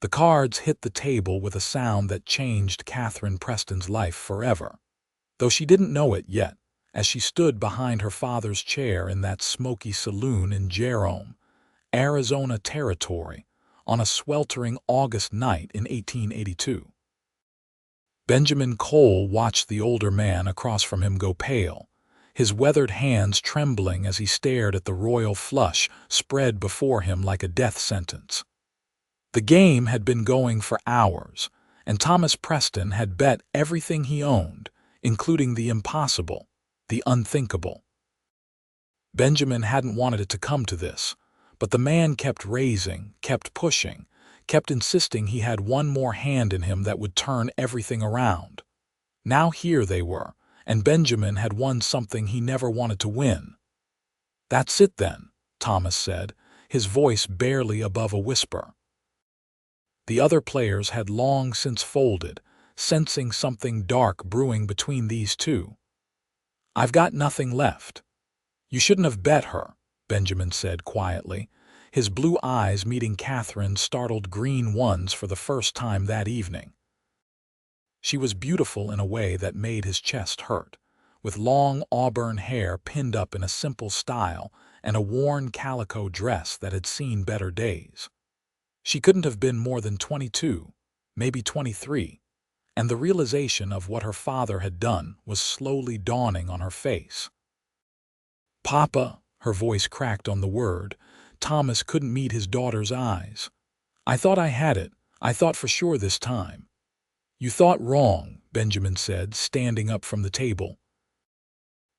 The cards hit the table with a sound that changed Katherine Preston's life forever, though she didn't know it yet, as she stood behind her father's chair in that smoky saloon in Jerome, Arizona territory, on a sweltering August night in 1882. Benjamin Cole watched the older man across from him go pale, his weathered hands trembling as he stared at the royal flush spread before him like a death sentence. The game had been going for hours, and Thomas Preston had bet everything he owned, including the impossible, the unthinkable. Benjamin hadn't wanted it to come to this, but the man kept raising, kept pushing, kept insisting he had one more hand in him that would turn everything around. Now here they were, and Benjamin had won something he never wanted to win. "That's it then," Thomas said, his voice barely above a whisper. The other players had long since folded, sensing something dark brewing between these two. "I've got nothing left." "You shouldn't have bet her," Benjamin said quietly, his blue eyes meeting Katherine's startled green ones for the first time that evening. She was beautiful in a way that made his chest hurt, with long auburn hair pinned up in a simple style and a worn calico dress that had seen better days. She couldn't have been more than 22, maybe 23, and the realization of what her father had done was slowly dawning on her face. "Papa," her voice cracked on the word. Thomas couldn't meet his daughter's eyes. "I thought I had it. I thought for sure this time." "You thought wrong," Benjamin said, standing up from the table.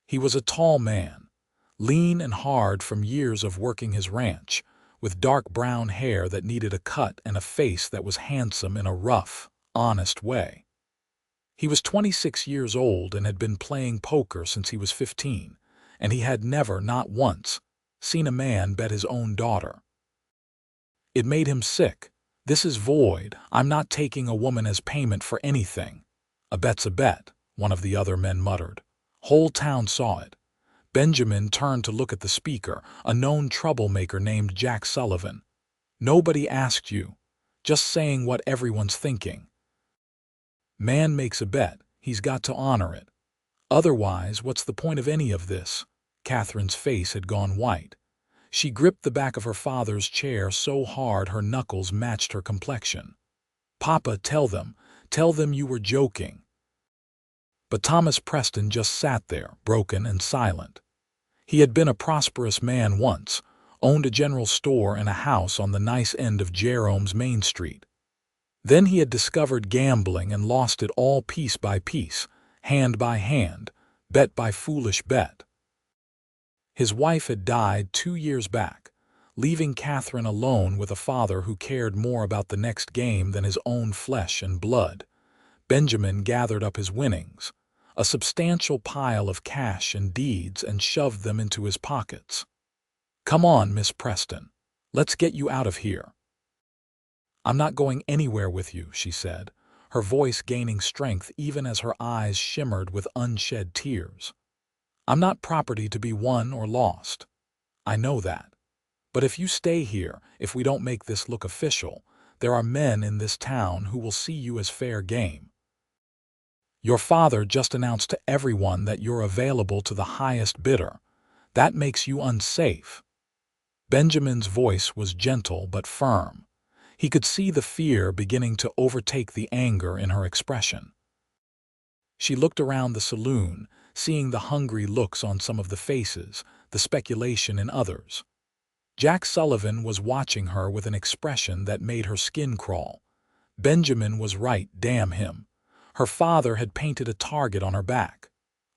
He was a tall man, lean and hard from years of working his ranch, with dark brown hair that needed a cut and a face that was handsome in a rough, honest way. He was 26 years old and had been playing poker since he was 15, and he had never, not once, seen a man bet his own daughter. It made him sick. "This is void. I'm not taking a woman as payment for anything." "A bet's a bet," one of the other men muttered. Whole town saw it. Benjamin turned to look at the speaker, a known troublemaker named Jack Sullivan. "Nobody asked you. Just saying what everyone's thinking. Man makes a bet, he's got to honor it. Otherwise, what's the point of any of this?" Katherine's face had gone white. She gripped the back of her father's chair so hard her knuckles matched her complexion. "Papa, tell them you were joking." But Thomas Preston just sat there, broken and silent. He had been a prosperous man once, owned a general store and a house on the nice end of Jerome's Main Street. Then he had discovered gambling and lost it all piece by piece, hand by hand, bet by foolish bet. His wife had died 2 years back, leaving Katherine alone with a father who cared more about the next game than his own flesh and blood. Benjamin gathered up his winnings, a substantial pile of cash and deeds, and shoved them into his pockets. "Come on, Miss Preston. Let's get you out of here." "I'm not going anywhere with you," she said, her voice gaining strength even as her eyes shimmered with unshed tears. "I'm not property to be won or lost. I know that. But if you stay here, if we don't make this look official, there are men in this town who will see you as fair game. Your father just announced to everyone that you're available to the highest bidder. That makes you unsafe." Benjamin's voice was gentle but firm. He could see the fear beginning to overtake the anger in her expression. She looked around the saloon, seeing the hungry looks on some of the faces, the speculation in others. Jack Sullivan was watching her with an expression that made her skin crawl. Benjamin was right, damn him. Her father had painted a target on her back.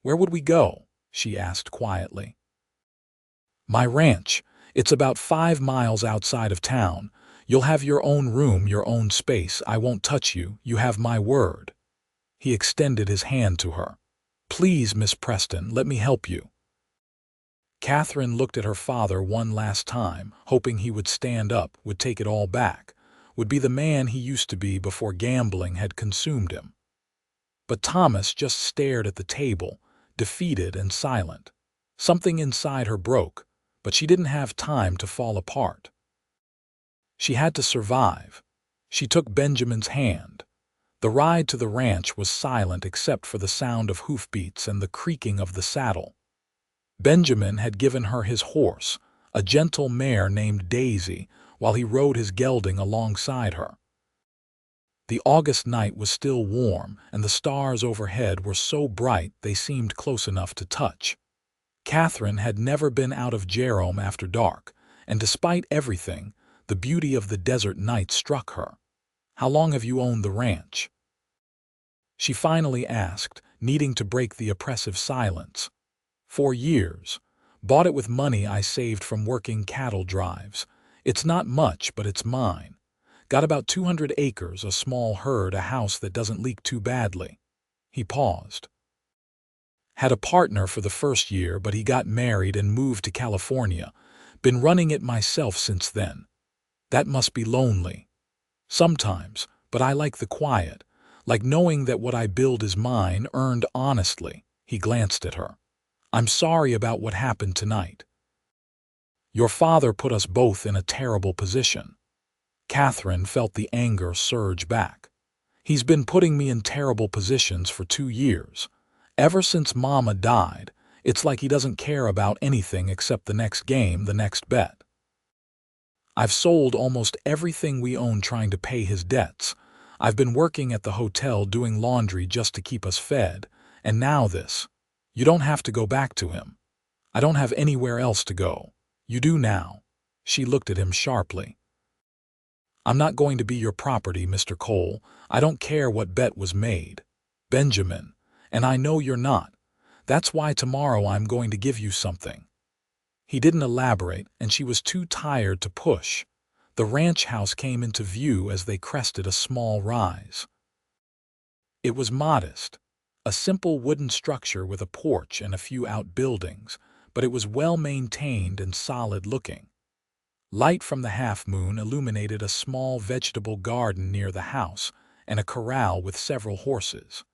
"Where would we go?" she asked quietly. "My ranch. It's about 5 miles outside of town. You'll have your own room, your own space. I won't touch you. You have my word." He extended his hand to her. "Please, Miss Preston, let me help you." Katherine looked at her father one last time, hoping he would stand up, would take it all back, would be the man he used to be before gambling had consumed him. But Thomas just stared at the table, defeated and silent. Something inside her broke, but she didn't have time to fall apart. She had to survive. She took Benjamin's hand. The ride to the ranch was silent except for the sound of hoofbeats and the creaking of the saddle. Benjamin had given her his horse, a gentle mare named Daisy, while he rode his gelding alongside her. The August night was still warm, and the stars overhead were so bright they seemed close enough to touch. Katherine had never been out of Jerome after dark, and despite everything, the beauty of the desert night struck her. "How long have you owned the ranch?" she finally asked, needing to break the oppressive silence. "4 years. Bought it with money I saved from working cattle drives. It's not much, but it's mine. Got about 200 acres, a small herd, a house that doesn't leak too badly." He paused. "Had a partner for the first year, but he got married and moved to California. Been running it myself since then. That must be lonely." "Sometimes, but I like the quiet, like knowing that what I build is mine, earned honestly." He glanced at her. "I'm sorry about what happened tonight. Your father put us both in a terrible position." Katherine felt the anger surge back. "He's been putting me in terrible positions for 2 years. Ever since Mama died, it's like he doesn't care about anything except the next game, the next bet. I've sold almost everything we own trying to pay his debts. I've been working at the hotel doing laundry just to keep us fed, and now this. You don't have to go back to him. I don't have anywhere else to go. You do now." She looked at him sharply. "I'm not going to be your property, Mr. Cole. I don't care what bet was made. Benjamin, and I know you're not. That's why tomorrow I'm going to give you something." He didn't elaborate, and she was too tired to push. The ranch house came into view as they crested a small rise. It was modest, a simple wooden structure with a porch and a few outbuildings, but it was well maintained and solid looking. Light from the half-moon illuminated a small vegetable garden near the house and a corral with several horses.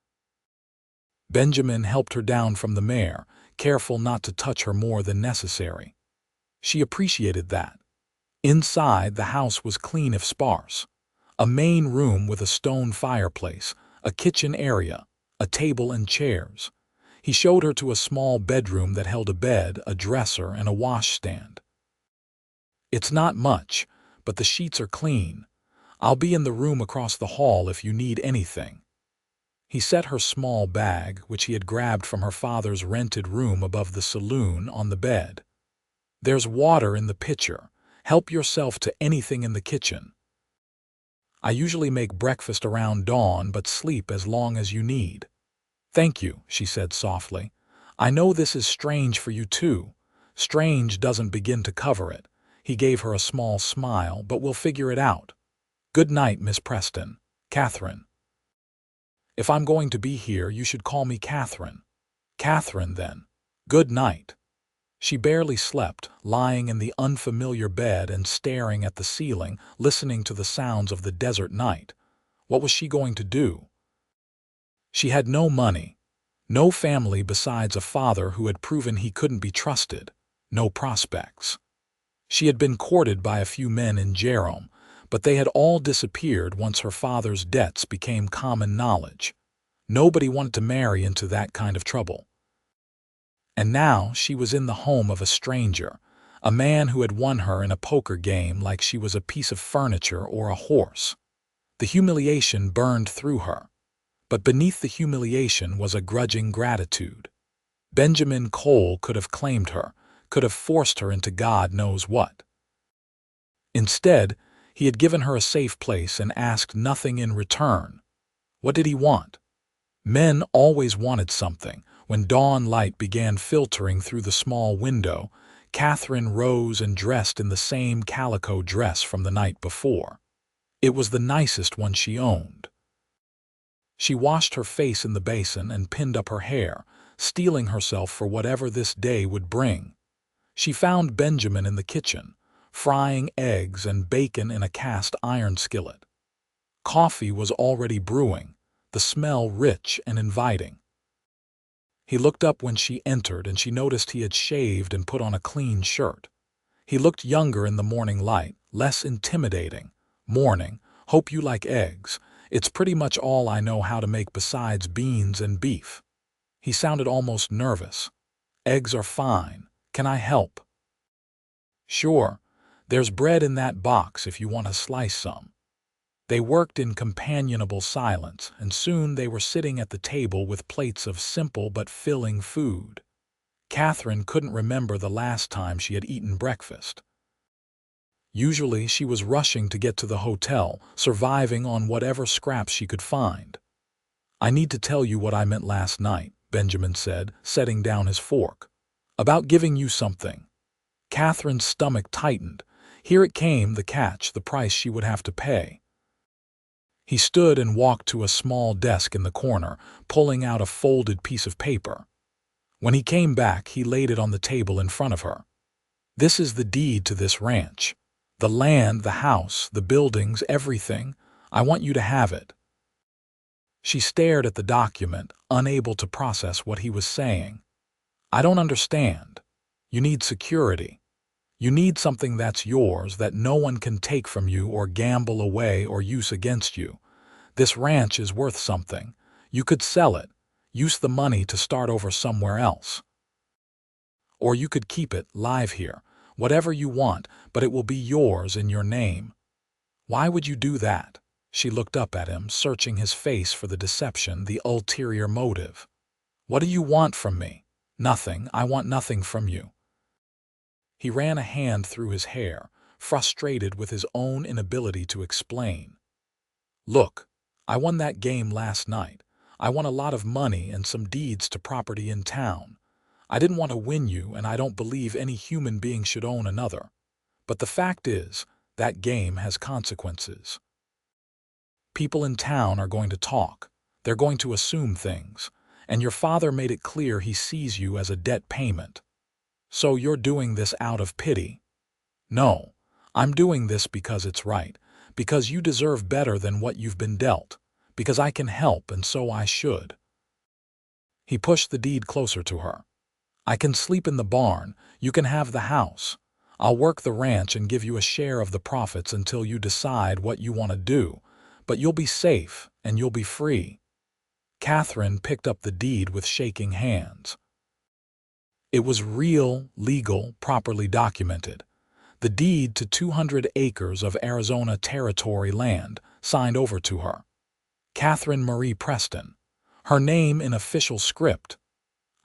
Benjamin helped her down from the mare, careful not to touch her more than necessary. She appreciated that. Inside, the house was clean if sparse. A main room with a stone fireplace, a kitchen area, a table and chairs. He showed her to a small bedroom that held a bed, a dresser, and a washstand. "It's not much, but the sheets are clean. I'll be in the room across the hall if you need anything." He set her small bag, which he had grabbed from her father's rented room above the saloon, on the bed. "There's water in the pitcher. Help yourself to anything in the kitchen. I usually make breakfast around dawn, but sleep as long as you need." "Thank you," she said softly. "I know this is strange for you too. Strange doesn't begin to cover it." He gave her a small smile, "But we'll figure it out. Good night, Miss Preston. Katherine. If I'm going to be here, you should call me Katherine." "Katherine, then. Good night." She barely slept, lying in the unfamiliar bed and staring at the ceiling, listening to the sounds of the desert night. What was she going to do? She had no money, no family besides a father who had proven he couldn't be trusted, no prospects. She had been courted by a few men in Jerome, but they had all disappeared once her father's debts became common knowledge. Nobody wanted to marry into that kind of trouble. And now she was in the home of a stranger, a man who had won her in a poker game like she was a piece of furniture or a horse. The humiliation burned through her. But beneath the humiliation was a grudging gratitude. Benjamin Cole could have claimed her, could have forced her into God knows what. Instead, he had given her a safe place and asked nothing in return. What did he want? Men always wanted something. When dawn light began filtering through the small window, Katherine rose and dressed in the same calico dress from the night before. It was the nicest one she owned. She washed her face in the basin and pinned up her hair, steeling herself for whatever this day would bring. She found Benjamin in the kitchen, frying eggs and bacon in a cast iron skillet. Coffee was already brewing, the smell rich and inviting. He looked up when she entered, and she noticed he had shaved and put on a clean shirt. He looked younger in the morning light, less intimidating. Morning, Hope you like eggs. It's pretty much all I know how to make besides beans and beef." He sounded almost nervous. "Eggs are fine. Can I help?" "Sure. There's bread in that box if you want to slice some." They worked in companionable silence, and soon they were sitting at the table with plates of simple but filling food. Katherine couldn't remember the last time she had eaten breakfast. Usually she was rushing to get to the hotel, surviving on whatever scraps she could find. "I need to tell you what I meant last night," Benjamin said, setting down his fork. "About giving you something." Katherine's stomach tightened. Here it came, the catch, the price she would have to pay. He stood and walked to a small desk in the corner, pulling out a folded piece of paper. When he came back, he laid it on the table in front of her. "This is the deed to this ranch. The land, the house, the buildings, everything. I want you to have it." She stared at the document, unable to process what he was saying. "I don't understand. You need security. You need something that's yours, that no one can take from you or gamble away or use against you. This ranch is worth something. You could sell it, use the money to start over somewhere else. Or you could keep it live here, whatever you want, but it will be yours in your name. Why would you do that?" She looked up at him, searching his face for the deception, the ulterior motive. "What do you want from me?" "Nothing. I want nothing from you." He ran a hand through his hair, frustrated with his own inability to explain. "Look, I won that game last night. I won a lot of money and some deeds to property in town. I didn't want to win you, and I don't believe any human being should own another. But the fact is, that game has consequences. People in town are going to talk. They're going to assume things. And your father made it clear he sees you as a debt payment. So you're doing this out of pity." "No, I'm doing this because it's right, because you deserve better than what you've been dealt, because I can help and so I should." He pushed the deed closer to her. "I can sleep in the barn. You can have the house. I'll work the ranch and give you a share of the profits until you decide what you want to do, but you'll be safe and you'll be free." Katherine picked up the deed with shaking hands. It was real, legal, properly documented. The deed to 200 acres of Arizona Territory land, signed over to her. Katherine Marie Preston. Her name in official script.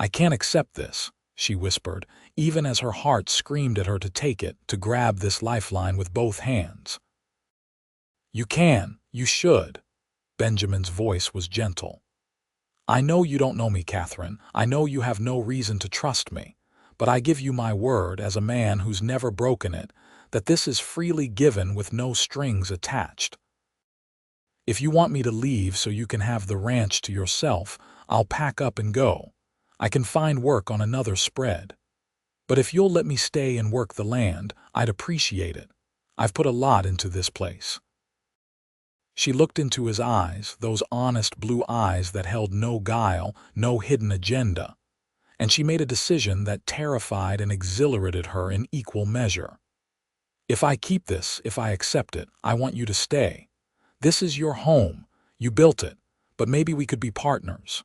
"I can't accept this," she whispered, even as her heart screamed at her to take it, to grab this lifeline with both hands. "You can, you should." Benjamin's voice was gentle. "I know you don't know me, Katherine. I know you have no reason to trust me. But I give you my word, as a man who's never broken it, that this is freely given with no strings attached. If you want me to leave so you can have the ranch to yourself, I'll pack up and go. I can find work on another spread. But if you'll let me stay and work the land, I'd appreciate it. I've put a lot into this place." She looked into his eyes, those honest blue eyes that held no guile, no hidden agenda. And she made a decision that terrified and exhilarated her in equal measure. "If I keep this, if I accept it, I want you to stay. This is your home. You built it, but maybe we could be partners.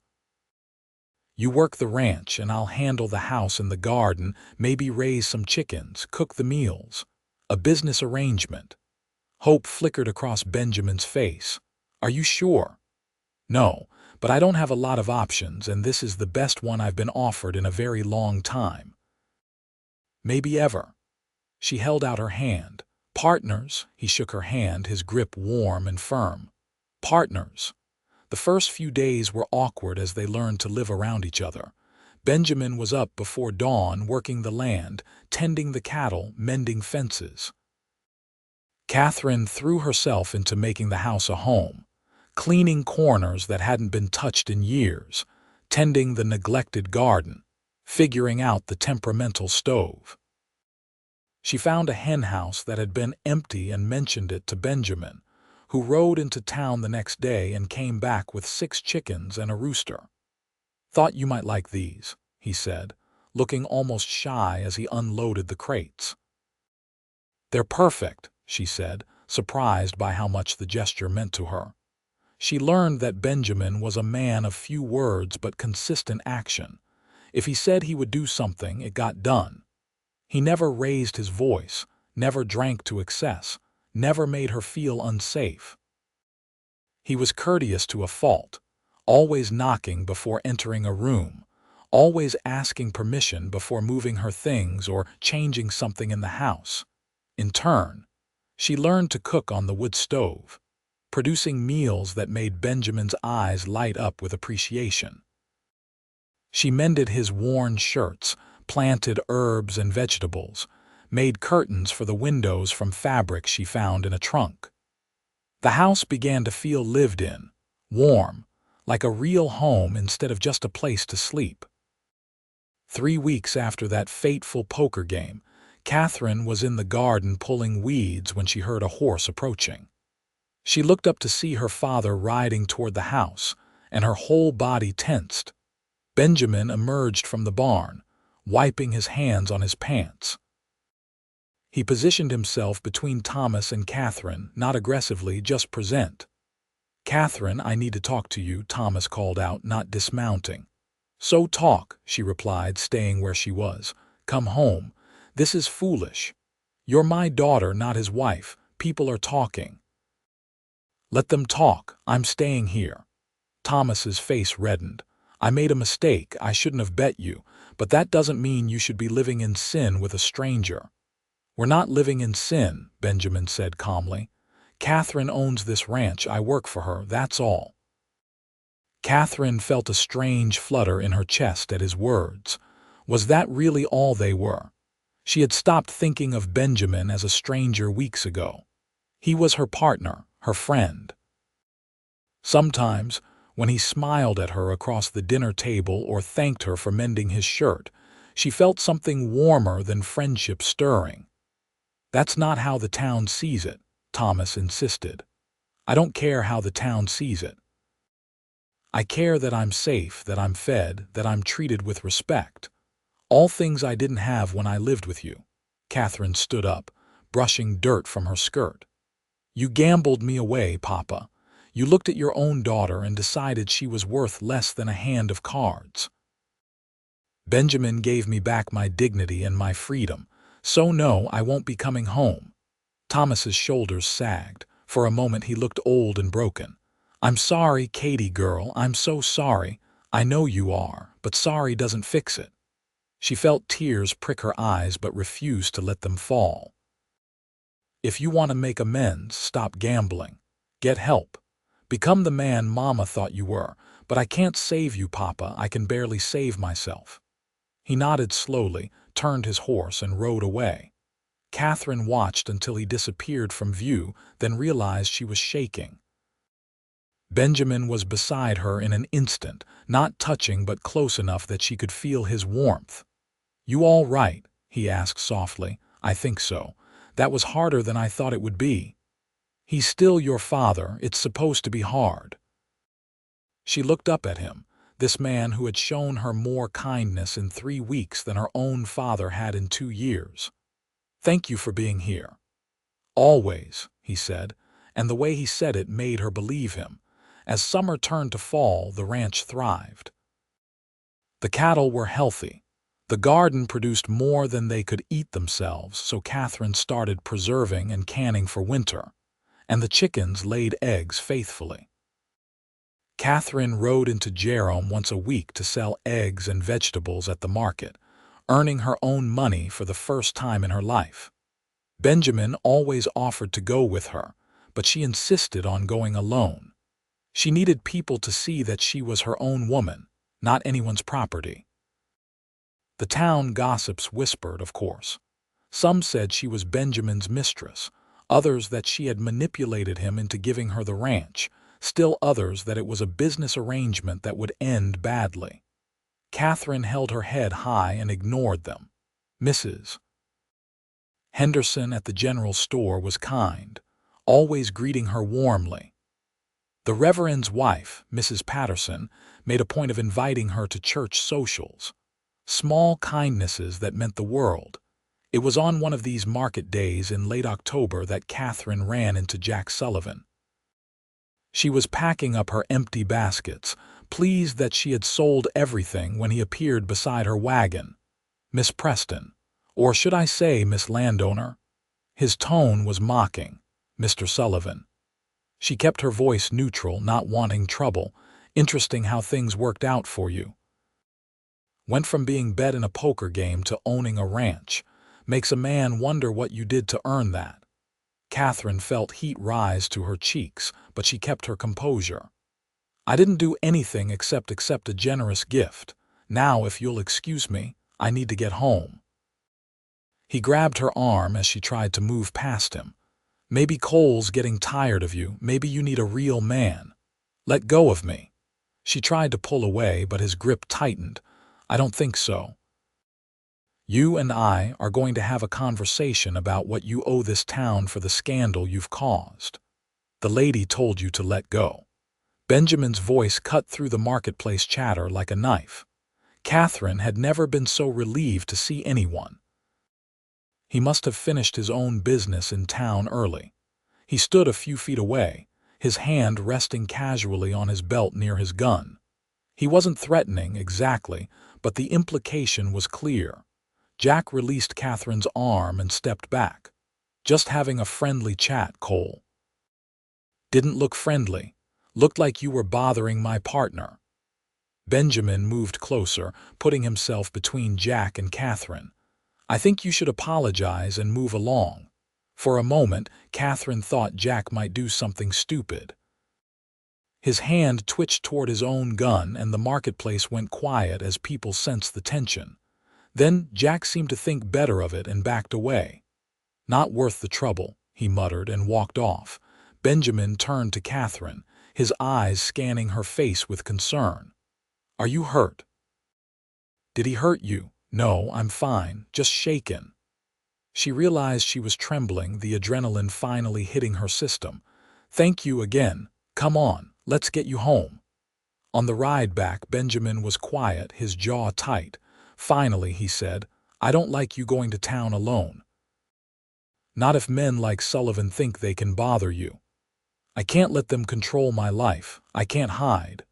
You work the ranch and I'll handle the house and the garden, maybe raise some chickens, cook the meals. A business arrangement." Hope flickered across Benjamin's face. "Are you sure?" "No, but I don't have a lot of options, and this is the best one I've been offered in a very long time. Maybe ever." She held out her hand. "Partners." He shook her hand, his grip warm and firm. "Partners." The first few days were awkward as they learned to live around each other. Benjamin was up before dawn, working the land, tending the cattle, mending fences. Katherine threw herself into making the house a home, cleaning corners that hadn't been touched in years, tending the neglected garden, figuring out the temperamental stove. She found a hen house that had been empty and mentioned it to Benjamin, who rode into town the next day and came back with 6 chickens and a rooster. "Thought you might like these," he said, looking almost shy as he unloaded the crates. "They're perfect," she said, surprised by how much the gesture meant to her. She learned that Benjamin was a man of few words but consistent action. If he said he would do something, it got done. He never raised his voice, never drank to excess, never made her feel unsafe. He was courteous to a fault, always knocking before entering a room, always asking permission before moving her things or changing something in the house. In turn, she learned to cook on the wood stove, producing meals that made Benjamin's eyes light up with appreciation. She mended his worn shirts, planted herbs and vegetables, made curtains for the windows from fabric she found in a trunk. The house began to feel lived in, warm, like a real home instead of just a place to sleep. 3 weeks after that fateful poker game, Katherine was in the garden pulling weeds when she heard a horse approaching. She looked up to see her father riding toward the house, and her whole body tensed. Benjamin emerged from the barn, wiping his hands on his pants. He positioned himself between Thomas and Katherine, not aggressively, just present. "Katherine, I need to talk to you," Thomas called out, not dismounting. "So talk," she replied, staying where she was. "Come home. This is foolish. You're my daughter, not his wife. People are talking." "Let them talk. I'm staying here." Thomas's face reddened. "I made a mistake. I shouldn't have bet you, but that doesn't mean you should be living in sin with a stranger." "We're not living in sin," Benjamin said calmly. "Katherine owns this ranch. I work for her, that's all." Katherine felt a strange flutter in her chest at his words. Was that really all they were? She had stopped thinking of Benjamin as a stranger weeks ago. He was her partner, her friend. Sometimes, when he smiled at her across the dinner table or thanked her for mending his shirt, she felt something warmer than friendship stirring. "That's not how the town sees it," Thomas insisted. "I don't care how the town sees it. I care that I'm safe, that I'm fed, that I'm treated with respect. All things I didn't have when I lived with you." Katherine stood up, brushing dirt from her skirt. "You gambled me away, Papa. You looked at your own daughter and decided she was worth less than a hand of cards. Benjamin gave me back my dignity and my freedom, so no, I won't be coming home." Thomas's shoulders sagged. For a moment he looked old and broken. "I'm sorry, Katie girl, I'm so sorry. I know you are, but sorry doesn't fix it." She felt tears prick her eyes but refused to let them fall. "If you want to make amends, stop gambling. Get help. Become the man Mama thought you were. But I can't save you, Papa. I can barely save myself." He nodded slowly, turned his horse, and rode away. Katherine watched until he disappeared from view, then realized she was shaking. Benjamin was beside her in an instant, not touching but close enough that she could feel his warmth. "You all right?" he asked softly. "I think so. That was harder than I thought it would be." "He's still your father. It's supposed to be hard." She looked up at him, this man who had shown her more kindness in 3 weeks than her own father had in 2 years. "Thank you for being here." "Always," he said, and the way he said it made her believe him. As summer turned to fall, the ranch thrived. The cattle were healthy. The garden produced more than they could eat themselves, so Katherine started preserving and canning for winter, and the chickens laid eggs faithfully. Katherine rode into Jerome once a week to sell eggs and vegetables at the market, earning her own money for the first time in her life. Benjamin always offered to go with her, but she insisted on going alone. She needed people to see that she was her own woman, not anyone's property. The town gossips whispered, of course. Some said she was Benjamin's mistress, others that she had manipulated him into giving her the ranch, still others that it was a business arrangement that would end badly. Katherine held her head high and ignored them. Mrs. Henderson at the general store was kind, always greeting her warmly. The Reverend's wife, Mrs. Patterson, made a point of inviting her to church socials. Small kindnesses that meant the world. It was on one of these market days in late October that Katherine ran into Jack Sullivan. She was packing up her empty baskets, pleased that she had sold everything when he appeared beside her wagon. "Miss Preston, or should I say Miss Landowner?" His tone was mocking. "Mr. Sullivan." She kept her voice neutral, not wanting trouble. "Interesting how things worked out for you. Went from being bet in a poker game to owning a ranch. Makes a man wonder what you did to earn that." Katherine felt heat rise to her cheeks, but she kept her composure. "I didn't do anything except accept a generous gift. Now, if you'll excuse me, I need to get home." He grabbed her arm as she tried to move past him. "Maybe Cole's getting tired of you. Maybe you need a real man. Let go of me." She tried to pull away, but his grip tightened. "I don't think so. You and I are going to have a conversation about what you owe this town for the scandal you've caused. The lady told you to let go." Benjamin's voice cut through the marketplace chatter like a knife. Katherine had never been so relieved to see anyone. He must have finished his own business in town early. He stood a few feet away, his hand resting casually on his belt near his gun. He wasn't threatening exactly, but the implication was clear. Jack released Katherine's arm and stepped back. "Just having a friendly chat, Cole." "Didn't look friendly. Looked like you were bothering my partner." Benjamin moved closer, putting himself between Jack and Katherine. "I think you should apologize and move along." For a moment, Katherine thought Jack might do something stupid. His hand twitched toward his own gun, and the marketplace went quiet as people sensed the tension. Then Jack seemed to think better of it and backed away. "Not worth the trouble," he muttered and walked off. Benjamin turned to Katherine, his eyes scanning her face with concern. "Are you hurt?" "Did he hurt you?" "No, I'm fine, just shaken." She realized she was trembling, the adrenaline finally hitting her system. "Thank you again. Come on, let's get you home." On the ride back, Benjamin was quiet, his jaw tight. Finally, he said, "I don't like you going to town alone. Not if men like Sullivan think they can bother you. I can't let them control my life. I can't hide."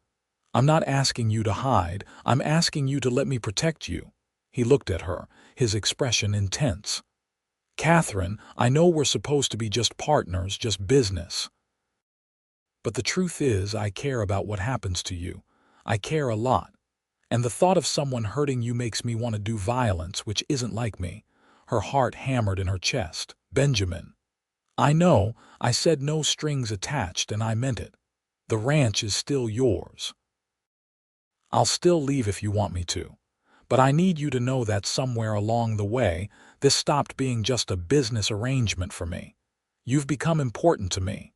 "I'm not asking you to hide. I'm asking you to let me protect you." He looked at her, his expression intense. "Katherine, I know we're supposed to be just partners, just business. But the truth is, I care about what happens to you. I care a lot. And the thought of someone hurting you makes me want to do violence, which isn't like me." Her heart hammered in her chest. "Benjamin, I know, I said no strings attached, and I meant it. The ranch is still yours. I'll still leave if you want me to. But I need you to know that somewhere along the way, this stopped being just a business arrangement for me. You've become important to me."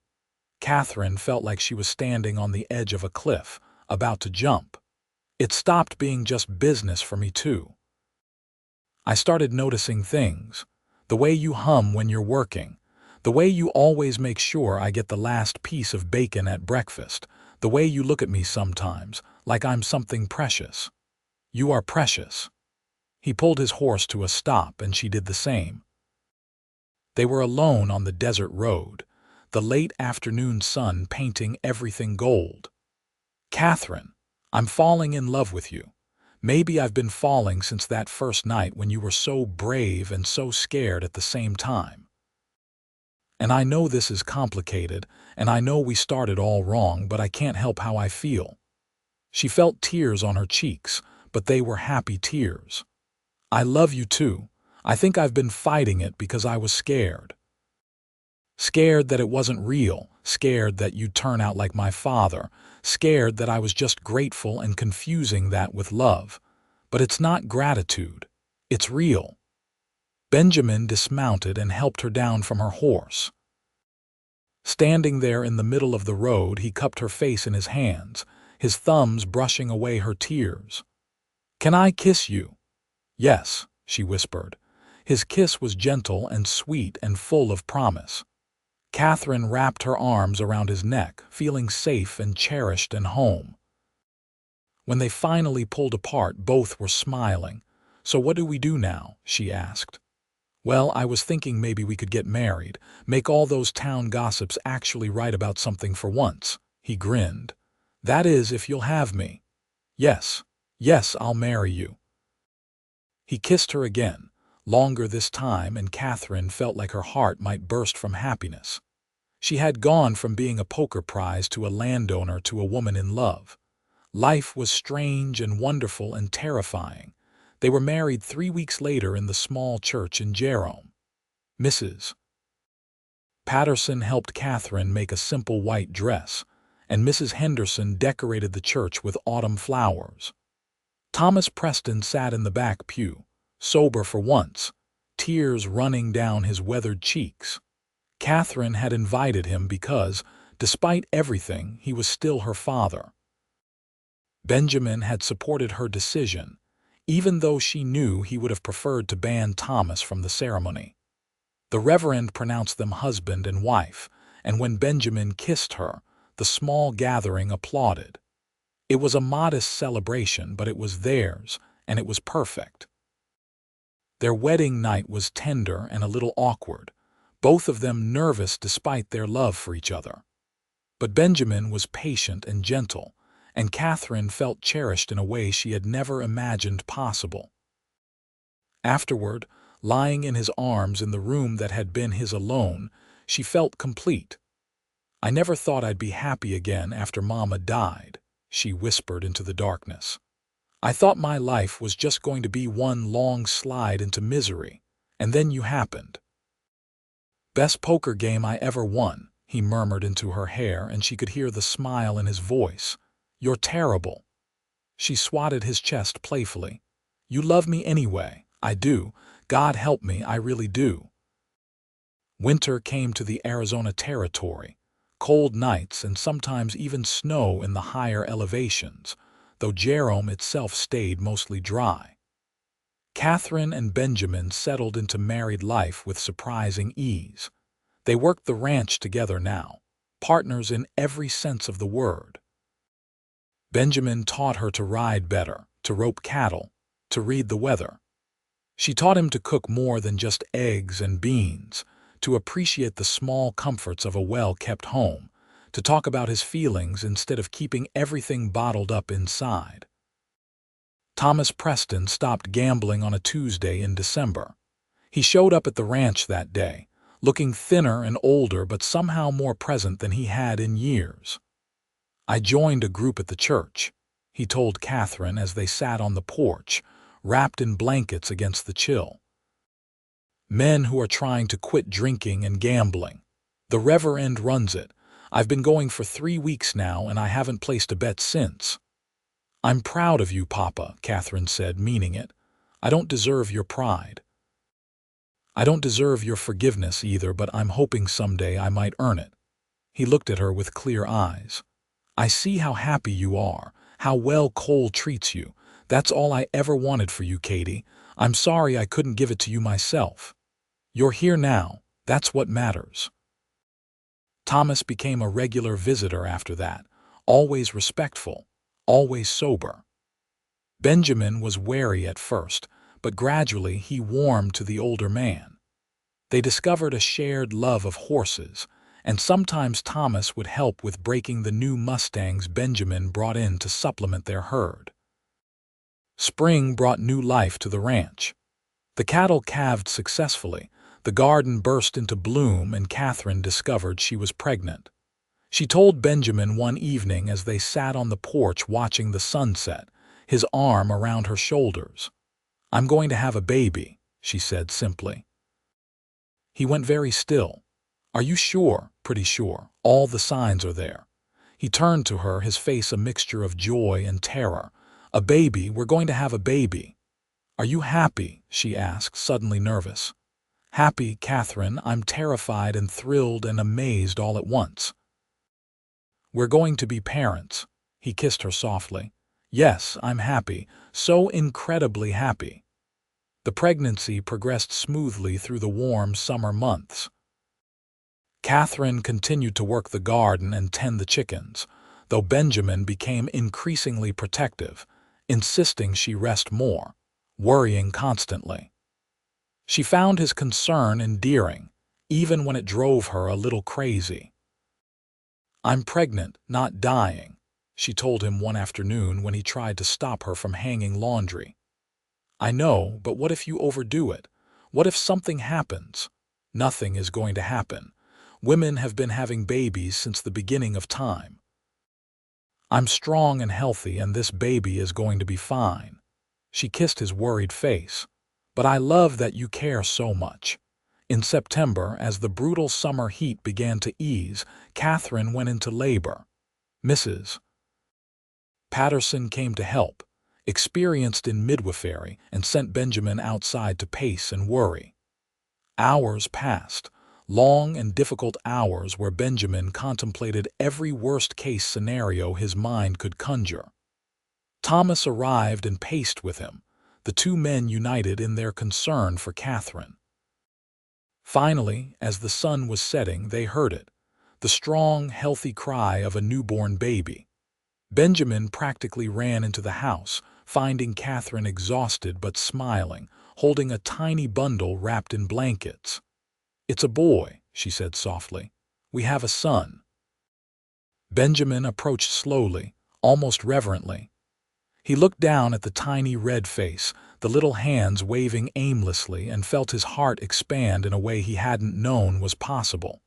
Katherine felt like she was standing on the edge of a cliff, about to jump. "It stopped being just business for me, too. I started noticing things. The way you hum when you're working. The way you always make sure I get the last piece of bacon at breakfast. The way you look at me sometimes, like I'm something precious. You are precious." He pulled his horse to a stop, and she did the same. They were alone on the desert road, the late afternoon sun painting everything gold. "Katherine, I'm falling in love with you. Maybe I've been falling since that first night when you were so brave and so scared at the same time. And I know this is complicated, and I know we started all wrong, but I can't help how I feel." She felt tears on her cheeks, but they were happy tears. "I love you too. I think I've been fighting it because I was scared. Scared that it wasn't real, scared that you'd turn out like my father, scared that I was just grateful and confusing that with love. But it's not gratitude. It's real." Benjamin dismounted and helped her down from her horse. Standing there in the middle of the road, he cupped her face in his hands, his thumbs brushing away her tears. "Can I kiss you?" "Yes," she whispered. His kiss was gentle and sweet and full of promise. Katherine wrapped her arms around his neck, feeling safe and cherished and home. When they finally pulled apart, both were smiling. "So what do we do now?" she asked. Well, I was thinking maybe we could get married, make all those town gossips actually write about something for once. He grinned. That is, if you'll have me. Yes, yes, I'll marry you. He kissed her again, longer this time, and Katherine felt like her heart might burst from happiness. She had gone from being a poker prize to a landowner to a woman in love. Life was strange and wonderful and terrifying. They were married 3 weeks later in the small church in Jerome. Mrs. Patterson helped Katherine make a simple white dress, and Mrs. Henderson decorated the church with autumn flowers. Thomas Preston sat in the back pew, sober for once, tears running down his weathered cheeks. Katherine had invited him because, despite everything, he was still her father. Benjamin had supported her decision, even though she knew he would have preferred to ban Thomas from the ceremony. The Reverend pronounced them husband and wife, and when Benjamin kissed her, the small gathering applauded. It was a modest celebration, but it was theirs, and it was perfect. Their wedding night was tender and a little awkward, both of them nervous despite their love for each other. But Benjamin was patient and gentle, and Katherine felt cherished in a way she had never imagined possible. Afterward, lying in his arms in the room that had been his alone, she felt complete. "I never thought I'd be happy again after Mama died," she whispered into the darkness. "I thought my life was just going to be one long slide into misery, and then you happened." "Best poker game I ever won," he murmured into her hair, and she could hear the smile in his voice. "You're terrible." She swatted his chest playfully. "You love me anyway." "I do. God help me, I really do." Winter came to the Arizona Territory, cold nights and sometimes even snow in the higher elevations, though Jerome itself stayed mostly dry. Katherine and Benjamin settled into married life with surprising ease. They worked the ranch together now, partners in every sense of the word. Benjamin taught her to ride better, to rope cattle, to read the weather. She taught him to cook more than just eggs and beans, to appreciate the small comforts of a well-kept home, to talk about his feelings instead of keeping everything bottled up inside. Thomas Preston stopped gambling on a Tuesday in December. He showed up at the ranch that day, looking thinner and older but somehow more present than he had in years. "I joined a group at the church," he told Katherine as they sat on the porch, wrapped in blankets against the chill. "Men who are trying to quit drinking and gambling. The Reverend runs it. I've been going for 3 weeks now, and I haven't placed a bet since." "I'm proud of you, Papa," Katherine said, meaning it. "I don't deserve your pride. I don't deserve your forgiveness either, but I'm hoping someday I might earn it." He looked at her with clear eyes. "I see how happy you are, how well Cole treats you. That's all I ever wanted for you, Katie. I'm sorry I couldn't give it to you myself. You're here now. That's what matters." Thomas became a regular visitor after that, always respectful, always sober. Benjamin was wary at first, but gradually he warmed to the older man. They discovered a shared love of horses, and sometimes Thomas would help with breaking the new Mustangs Benjamin brought in to supplement their herd. Spring brought new life to the ranch. The cattle calved successfully, the garden burst into bloom, and Katherine discovered she was pregnant. She told Benjamin one evening as they sat on the porch watching the sunset, his arm around her shoulders. "I'm going to have a baby," she said simply. He went very still. "Are you sure?" "Pretty sure. All the signs are there." He turned to her, his face a mixture of joy and terror. "A baby? We're going to have a baby." "Are you happy?" she asked, suddenly nervous. "Happy, Katherine. I'm terrified and thrilled and amazed all at once." "We're going to be parents." He kissed her softly. "Yes, I'm happy. So incredibly happy." The pregnancy progressed smoothly through the warm summer months. Katherine continued to work the garden and tend the chickens, though Benjamin became increasingly protective, insisting she rest more, worrying constantly. She found his concern endearing, even when it drove her a little crazy. "I'm pregnant, not dying," she told him one afternoon when he tried to stop her from hanging laundry. "I know, but what if you overdo it? What if something happens?" "Nothing is going to happen. Women have been having babies since the beginning of time. I'm strong and healthy, and this baby is going to be fine." She kissed his worried face. "But I love that you care so much." In September, as the brutal summer heat began to ease, Katherine went into labor. Mrs. Patterson came to help, experienced in midwifery, and sent Benjamin outside to pace and worry. Hours passed, long and difficult hours where Benjamin contemplated every worst-case scenario his mind could conjure. Thomas arrived and paced with him, the two men united in their concern for Katherine. Finally, as the sun was setting, they heard it, the strong, healthy cry of a newborn baby. Benjamin practically ran into the house, finding Katherine exhausted but smiling, holding a tiny bundle wrapped in blankets. "It's a boy," she said softly. "We have a son." Benjamin approached slowly, almost reverently. He looked down at the tiny red face, the little hands waving aimlessly, and felt his heart expand in a way he hadn't known was possible.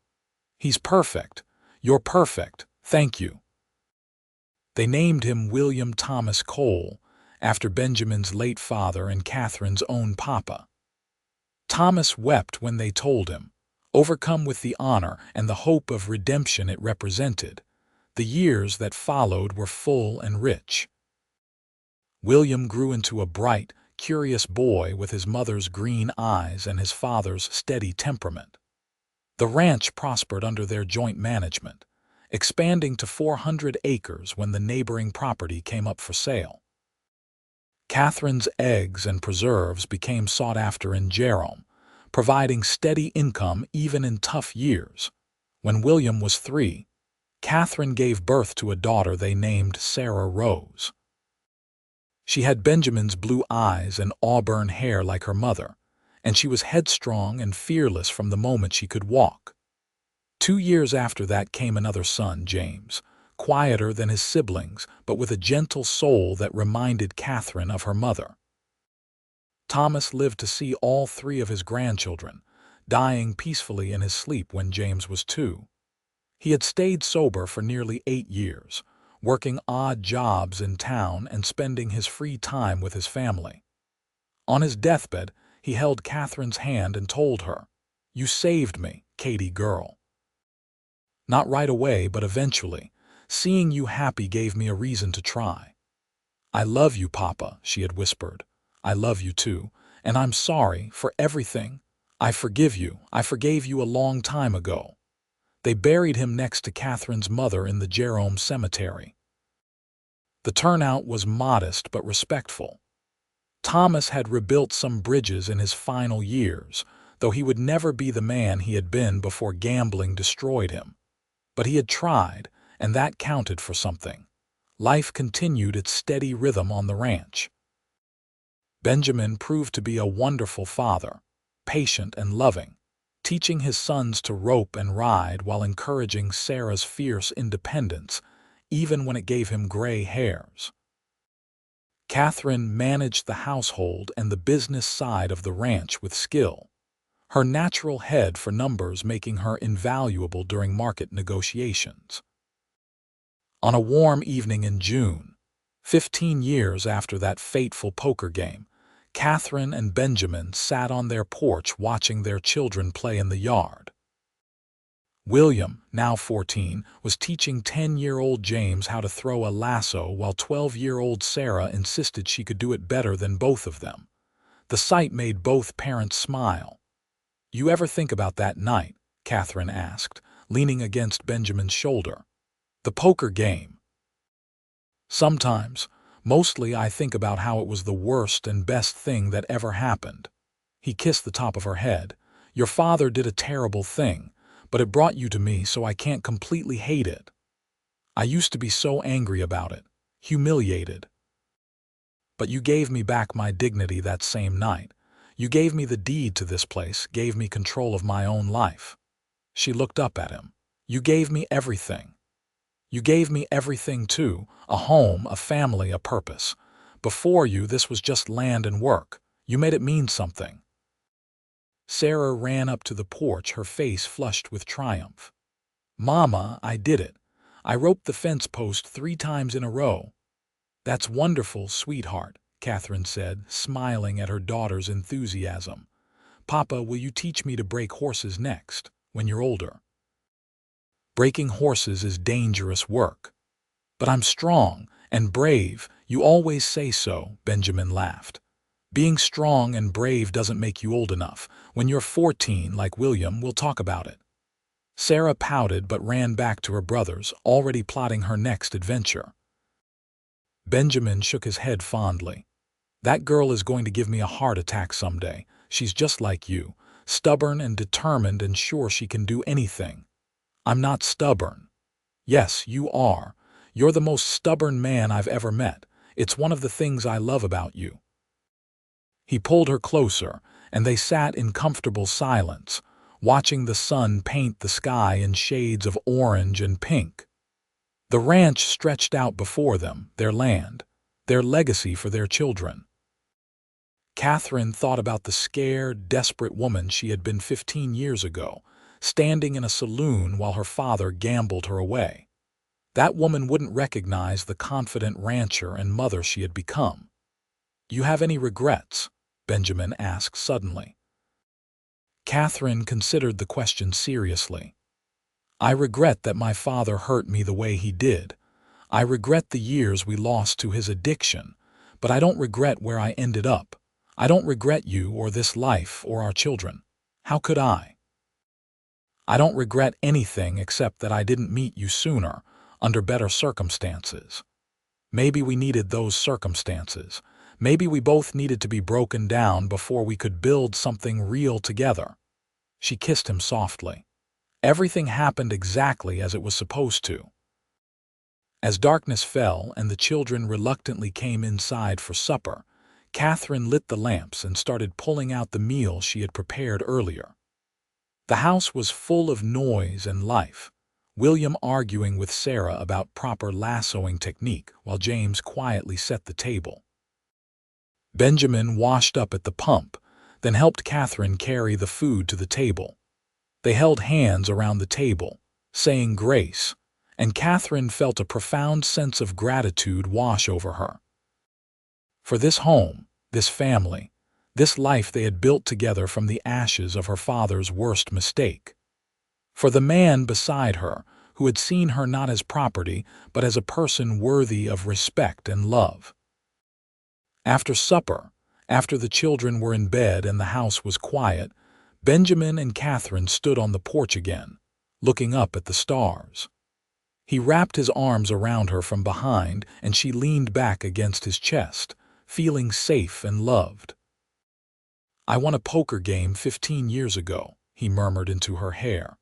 "He's perfect. You're perfect. Thank you." They named him William Thomas Cole, after Benjamin's late father and Katherine's own papa. Thomas wept when they told him, overcome with the honor and the hope of redemption it represented. The years that followed were full and rich. William grew into a bright, curious boy with his mother's green eyes and his father's steady temperament. The ranch prospered under their joint management, expanding to 400 acres when the neighboring property came up for sale. Katherine's eggs and preserves became sought after in Jerome, providing steady income even in tough years. When William was 3, Katherine gave birth to a daughter they named Sarah Rose. She had Benjamin's blue eyes and auburn hair like her mother, and she was headstrong and fearless from the moment she could walk. 2 years after that came another son, James, quieter than his siblings, but with a gentle soul that reminded Katherine of her mother. Thomas lived to see all 3 of his grandchildren, dying peacefully in his sleep when James was 2. He had stayed sober for nearly 8 years, working odd jobs in town and spending his free time with his family. On his deathbed, he held Katherine's hand and told her, "You saved me, Katie girl." "Not right away, but eventually. Seeing you happy gave me a reason to try." "I love you, Papa," she had whispered. "I love you too, and I'm sorry for everything. I forgive you. I forgave you a long time ago." They buried him next to Katherine's mother in the Jerome Cemetery. The turnout was modest but respectful. Thomas had rebuilt some bridges in his final years, though he would never be the man he had been before gambling destroyed him. But he had tried, and that counted for something. Life continued its steady rhythm on the ranch. Benjamin proved to be a wonderful father, patient and loving, teaching his sons to rope and ride while encouraging Sarah's fierce independence, even when it gave him gray hairs. Katherine managed the household and the business side of the ranch with skill, her natural head for numbers making her invaluable during market negotiations. On a warm evening in June, 15 years after that fateful poker game, Katherine and Benjamin sat on their porch watching their children play in the yard. William, now 14, was teaching 10-year-old James how to throw a lasso while 12-year-old Sarah insisted she could do it better than both of them. The sight made both parents smile. "You ever think about that night?" Katherine asked, leaning against Benjamin's shoulder. "The poker game." "Sometimes. Mostly I think about how it was the worst and best thing that ever happened." He kissed the top of her head. "Your father did a terrible thing, but it brought you to me, so I can't completely hate it. I used to be so angry about it, humiliated. But you gave me back my dignity that same night. You gave me the deed to this place, gave me control of my own life." She looked up at him. "You gave me everything. You gave me everything too, a home, a family, a purpose. Before you, this was just land and work. You made it mean something." Sarah ran up to the porch, her face flushed with triumph. "Mama, I did it. I roped the fence post 3 times in a row." "That's wonderful, sweetheart," Katherine said, smiling at her daughter's enthusiasm. "Papa, will you teach me to break horses next, when you're older?" "Breaking horses is dangerous work." "But I'm strong and brave. You always say so," Benjamin laughed. "Being strong and brave doesn't make you old enough. When you're 14, like William, we'll talk about it." Sarah pouted but ran back to her brothers, already plotting her next adventure. Benjamin shook his head fondly. "That girl is going to give me a heart attack someday. She's just like you, stubborn and determined and sure she can do anything." "I'm not stubborn." "Yes, you are. You're the most stubborn man I've ever met. It's one of the things I love about you." He pulled her closer, and they sat in comfortable silence, watching the sun paint the sky in shades of orange and pink. The ranch stretched out before them, their land, their legacy for their children. Katherine thought about the scared, desperate woman she had been 15 years ago, standing in a saloon while her father gambled her away. That woman wouldn't recognize the confident rancher and mother she had become. "You have any regrets?" Benjamin asked suddenly. Katherine considered the question seriously. "I regret that my father hurt me the way he did. I regret the years we lost to his addiction, but I don't regret where I ended up. I don't regret you or this life or our children. How could I? I don't regret anything except that I didn't meet you sooner, under better circumstances. Maybe we needed those circumstances. Maybe we both needed to be broken down before we could build something real together." She kissed him softly. Everything happened exactly as it was supposed to. As darkness fell and the children reluctantly came inside for supper, Katherine lit the lamps and started pulling out the meal she had prepared earlier. The house was full of noise and life, William arguing with Sarah about proper lassoing technique while James quietly set the table. Benjamin washed up at the pump, then helped Katherine carry the food to the table. They held hands around the table, saying grace, and Katherine felt a profound sense of gratitude wash over her. For this home, this family, this life they had built together from the ashes of her father's worst mistake. For the man beside her, who had seen her not as property, but as a person worthy of respect and love. After supper, after the children were in bed and the house was quiet, Benjamin and Katherine stood on the porch again, looking up at the stars. He wrapped his arms around her from behind, and she leaned back against his chest, feeling safe and loved. "I won a poker game 15 years ago," he murmured into her hair.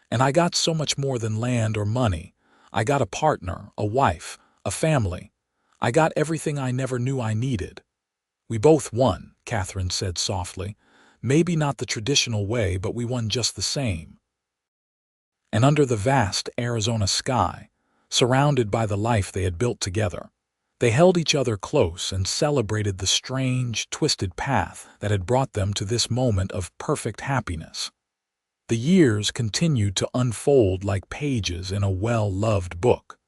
"And I got so much more than land or money. I got a partner, a wife, a family. I got everything I never knew I needed." "We both won," Katherine said softly. "Maybe not the traditional way, but we won just the same." And under the vast Arizona sky, surrounded by the life they had built together, they held each other close and celebrated the strange, twisted path that had brought them to this moment of perfect happiness. The years continued to unfold like pages in a well-loved book.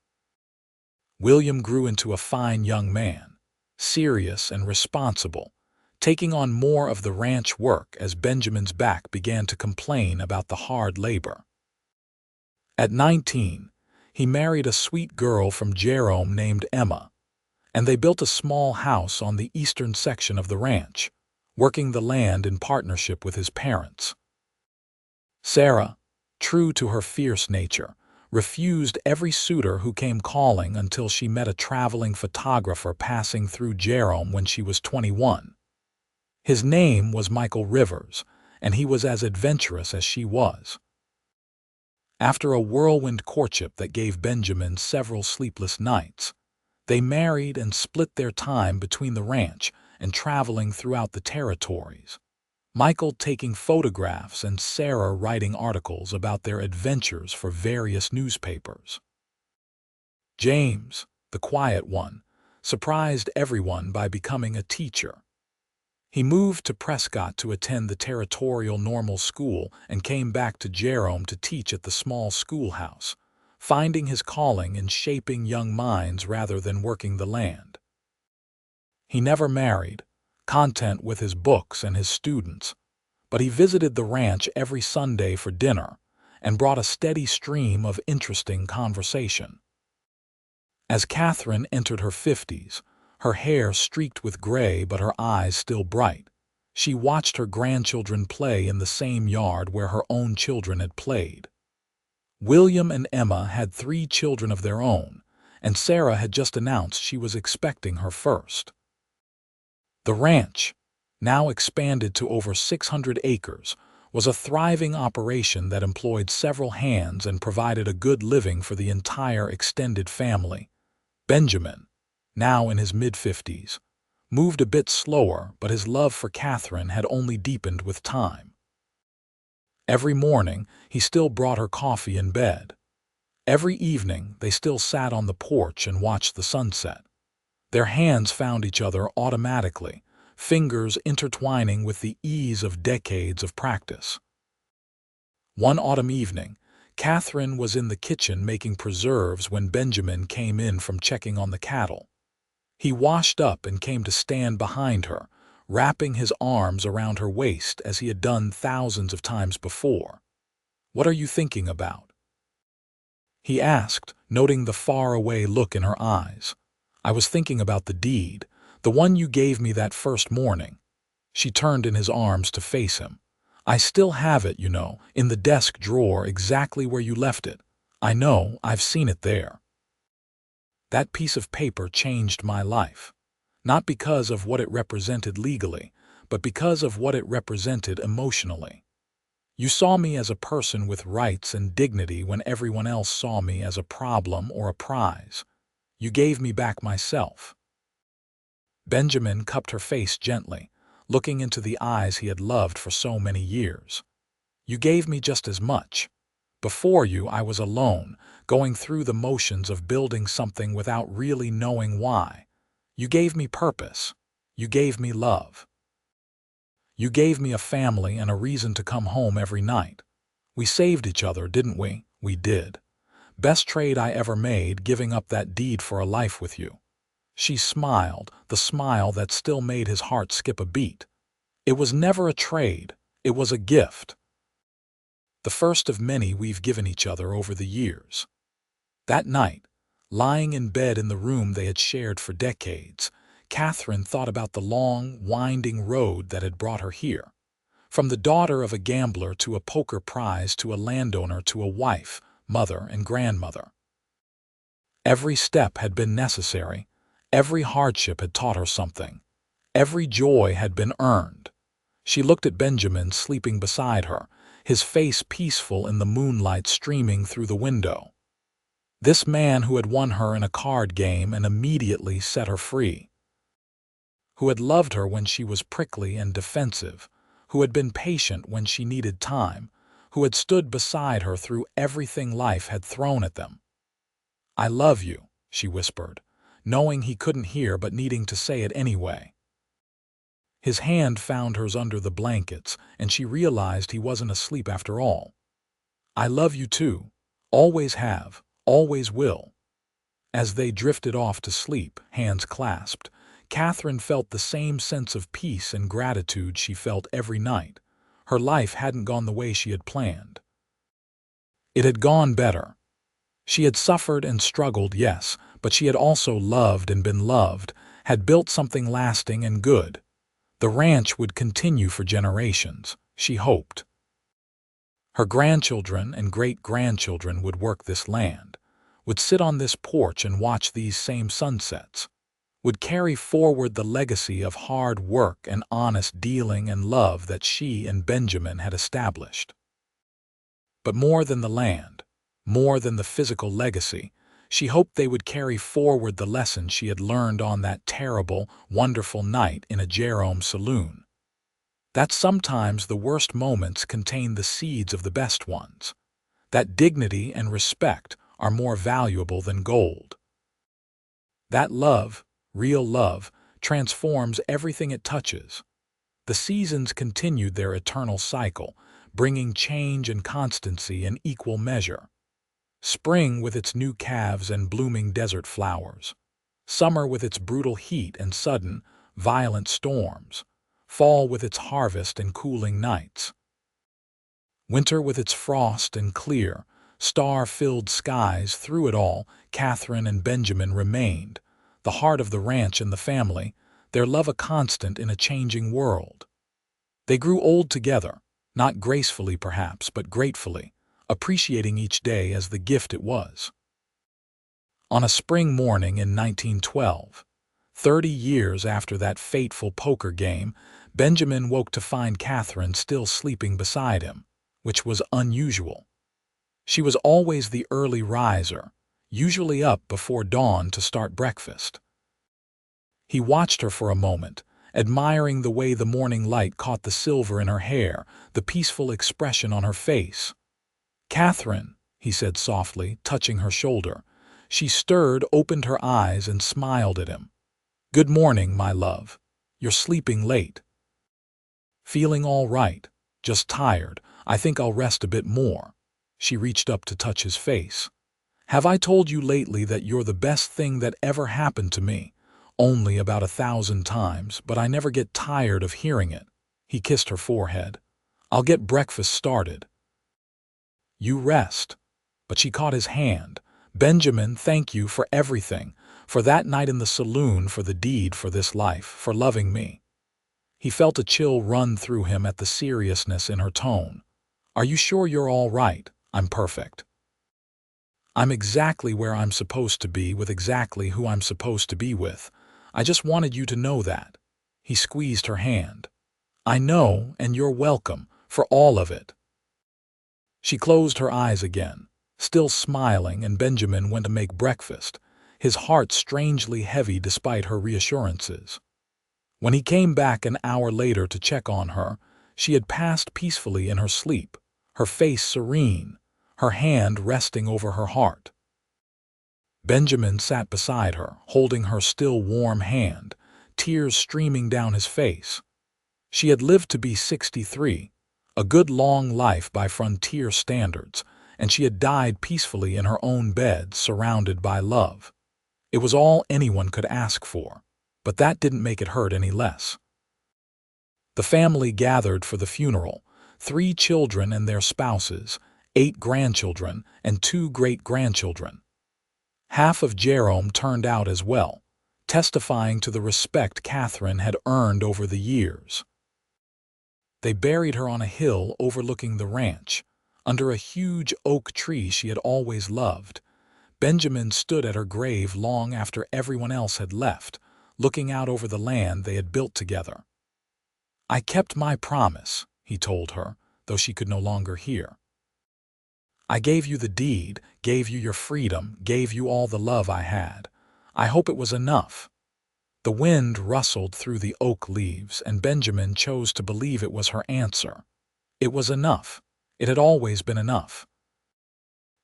William grew into a fine young man, serious and responsible, taking on more of the ranch work as Benjamin's back began to complain about the hard labor. At 19, he married a sweet girl from Jerome named Emma, and they built a small house on the eastern section of the ranch, working the land in partnership with his parents. Sarah, true to her fierce nature, refused every suitor who came calling until she met a traveling photographer passing through Jerome when she was 21. His name was Michael Rivers, and he was as adventurous as she was. After a whirlwind courtship that gave Benjamin several sleepless nights, they married and split their time between the ranch and traveling throughout the territories. Michael taking photographs and Sarah writing articles about their adventures for various newspapers. James, the quiet one, surprised everyone by becoming a teacher. He moved to Prescott to attend the territorial normal school and came back to Jerome to teach at the small schoolhouse, finding his calling in shaping young minds rather than working the land. He never married, content with his books and his students, but he visited the ranch every Sunday for dinner and brought a steady stream of interesting conversation. As Katherine entered her 50s, her hair streaked with gray but her eyes still bright, she watched her grandchildren play in the same yard where her own children had played. William and Emma had 3 children of their own, and Sarah had just announced she was expecting her first. The ranch, now expanded to over 600 acres, was a thriving operation that employed several hands and provided a good living for the entire extended family. Benjamin, now in his mid-50s, moved a bit slower, but his love for Katherine had only deepened with time. Every morning, he still brought her coffee in bed. Every evening, they still sat on the porch and watched the sunset. Their hands found each other automatically, fingers intertwining with the ease of decades of practice. One autumn evening, Katherine was in the kitchen making preserves when Benjamin came in from checking on the cattle. He washed up and came to stand behind her, wrapping his arms around her waist as he had done thousands of times before. "What are you thinking about?" he asked, noting the faraway look in her eyes. "I was thinking about the deed, the one you gave me that first morning." She turned in his arms to face him. "I still have it, you know, in the desk drawer exactly where you left it. I know, I've seen it there." That piece of paper changed my life, not because of what it represented legally, but because of what it represented emotionally. You saw me as a person with rights and dignity when everyone else saw me as a problem or a prize. You gave me back myself. Benjamin cupped her face gently, looking into the eyes he had loved for so many years. "You gave me just as much. Before you, I was alone, going through the motions of building something without really knowing why. You gave me purpose. You gave me love. You gave me a family and a reason to come home every night. We saved each other, didn't we? We did. Best trade I ever made, giving up that deed for a life with you." She smiled, the smile that still made his heart skip a beat. "It was never a trade. It was a gift. The first of many we've given each other over the years." That night, lying in bed in the room they had shared for decades, Katherine thought about the long, winding road that had brought her here. From the daughter of a gambler to a poker prize to a landowner to a wife, mother, and grandmother. Every step had been necessary. Every hardship had taught her something. Every joy had been earned. She looked at Benjamin sleeping beside her, his face peaceful in the moonlight streaming through the window. This man who had won her in a card game and immediately set her free. Who had loved her when she was prickly and defensive, who had been patient when she needed time, who had stood beside her through everything life had thrown at them. "I love you," she whispered, knowing he couldn't hear but needing to say it anyway. His hand found hers under the blankets, and she realized he wasn't asleep after all. "I love you too. Always have, always will." As they drifted off to sleep, hands clasped, Katherine felt the same sense of peace and gratitude she felt every night. Her life hadn't gone the way she had planned. It had gone better. She had suffered and struggled, yes, but she had also loved and been loved, had built something lasting and good. The ranch would continue for generations, she hoped. Her grandchildren and great-grandchildren would work this land, would sit on this porch and watch these same sunsets, would carry forward the legacy of hard work and honest dealing and love that she and Benjamin had established. But more than the land, more than the physical legacy, she hoped they would carry forward the lesson she had learned on that terrible, wonderful night in a Jerome saloon. that sometimes the worst moments contain the seeds of the best ones, that dignity and respect are more valuable than gold. That love, real love, transforms everything it touches. The seasons continued their eternal cycle, bringing change and constancy in equal measure. Spring with its new calves and blooming desert flowers. Summer with its brutal heat and sudden, violent storms. Fall with its harvest and cooling nights. Winter with its frost and clear, star-filled skies. Through it all, Katherine and Benjamin remained, the heart of the ranch and the family, their love a constant in a changing world. They grew old together, not gracefully perhaps, but gratefully, appreciating each day as the gift it was. On a spring morning in 1912, 30 years after that fateful poker game, Benjamin woke to find Katherine still sleeping beside him, which was unusual. She was always the early riser, usually up before dawn to start breakfast. He watched her for a moment, admiring the way the morning light caught the silver in her hair, the peaceful expression on her face. "Katherine," he said softly, touching her shoulder. She stirred, opened her eyes, and smiled at him. "Good morning, my love. You're sleeping late." "Feeling all right. Just tired. I think I'll rest a bit more." She reached up to touch his face. "Have I told you lately that you're the best thing that ever happened to me? Only about 1,000 times, but I never get tired of hearing it." He kissed her forehead. "I'll get breakfast started." "You rest." But she caught his hand. "Benjamin, thank you for everything, for that night in the saloon, for the deed, for this life, for loving me." He felt a chill run through him at the seriousness in her tone. "Are you sure you're all right?" "I'm perfect. I'm exactly where I'm supposed to be with exactly who I'm supposed to be with. I just wanted you to know that." He squeezed her hand. "I know, and you're welcome, for all of it." She closed her eyes again, still smiling, and Benjamin went to make breakfast, his heart strangely heavy despite her reassurances. When he came back an hour later to check on her, she had passed peacefully in her sleep, her face serene, her hand resting over her heart. Benjamin sat beside her, holding her still warm hand, tears streaming down his face. She had lived to be 63, a good long life by frontier standards, and she had died peacefully in her own bed, surrounded by love. It was all anyone could ask for, but that didn't make it hurt any less. The family gathered for the funeral, 3 children and their spouses, 8 grandchildren, and 2 great-grandchildren. Half of Jerome turned out as well, testifying to the respect Katherine had earned over the years. They buried her on a hill overlooking the ranch, under a huge oak tree she had always loved. Benjamin stood at her grave long after everyone else had left, looking out over the land they had built together. "I kept my promise," he told her, though she could no longer hear. "I gave you the deed, gave you your freedom, gave you all the love I had. I hope it was enough." The wind rustled through the oak leaves, and Benjamin chose to believe it was her answer. It was enough. It had always been enough.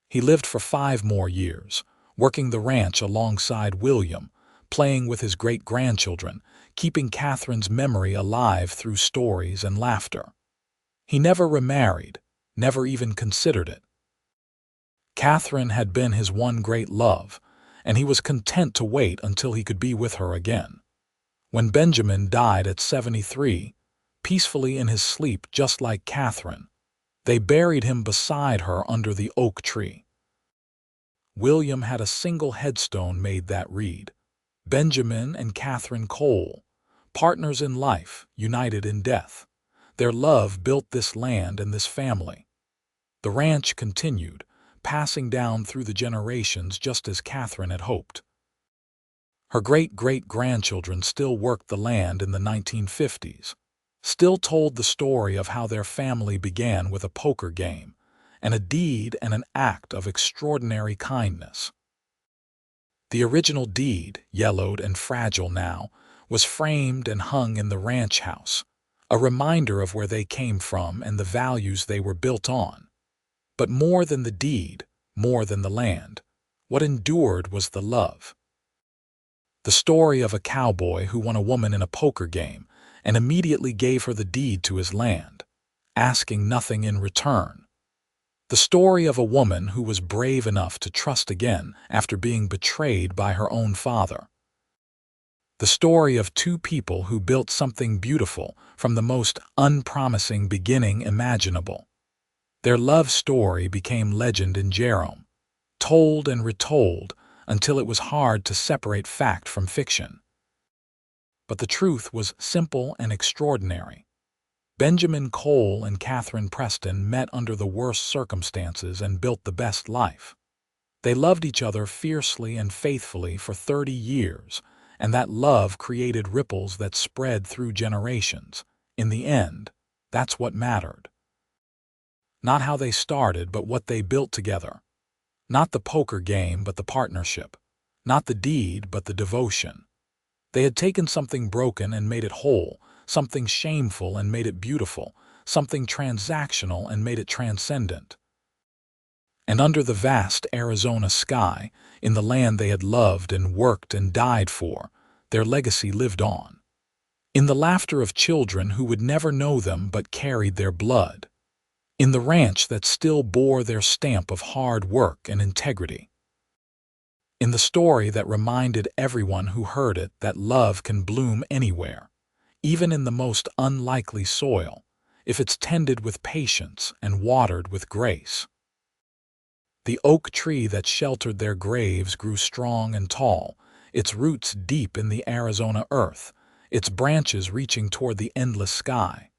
He lived for 5 more years, working the ranch alongside William, playing with his great-grandchildren, keeping Katherine's memory alive through stories and laughter. He never remarried, never even considered it. Katherine had been his one great love, and he was content to wait until he could be with her again. When Benjamin died at 73, peacefully in his sleep just like Katherine, they buried him beside her under the oak tree. William had a single headstone made that read, "Benjamin and Katherine Cole, partners in life, united in death. Their love built this land and this family." The ranch continued, passing down through the generations just as Katherine had hoped. Her great-great-grandchildren still worked the land in the 1950s, still told the story of how their family began with a poker game, and a deed and an act of extraordinary kindness. The original deed, yellowed and fragile now, was framed and hung in the ranch house, a reminder of where they came from and the values they were built on. But more than the deed, more than the land, what endured was the love. The story of a cowboy who won a woman in a poker game and immediately gave her the deed to his land, asking nothing in return. The story of a woman who was brave enough to trust again after being betrayed by her own father. The story of two people who built something beautiful from the most unpromising beginning imaginable. Their love story became legend in Jerome, told and retold until it was hard to separate fact from fiction. But the truth was simple and extraordinary. Benjamin Cole and Katherine Preston met under the worst circumstances and built the best life. They loved each other fiercely and faithfully for 30 years, and that love created ripples that spread through generations. In the end, that's what mattered. Not how they started, but what they built together. Not the poker game, but the partnership. Not the deed, but the devotion. They had taken something broken and made it whole, something shameful and made it beautiful, something transactional and made it transcendent. And under the vast Arizona sky, in the land they had loved and worked and died for, their legacy lived on. In the laughter of children who would never know them but carried their blood. In the ranch that still bore their stamp of hard work and integrity. In the story that reminded everyone who heard it that love can bloom anywhere, even in the most unlikely soil, if it's tended with patience and watered with grace. The oak tree that sheltered their graves grew strong and tall, its roots deep in the Arizona earth, its branches reaching toward the endless sky.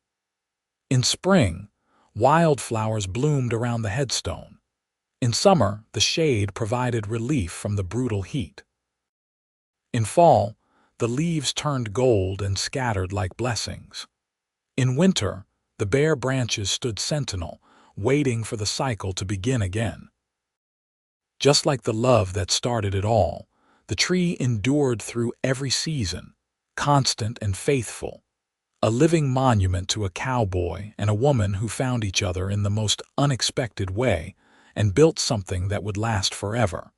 In spring, wildflowers bloomed around the headstone. In summer, the shade provided relief from the brutal heat. In fall, the leaves turned gold and scattered like blessings. In winter, the bare branches stood sentinel, waiting for the cycle to begin again. Just like the love that started it all, the tree endured through every season, constant and faithful, a living monument to a cowboy and a woman who found each other in the most unexpected way and built something that would last forever.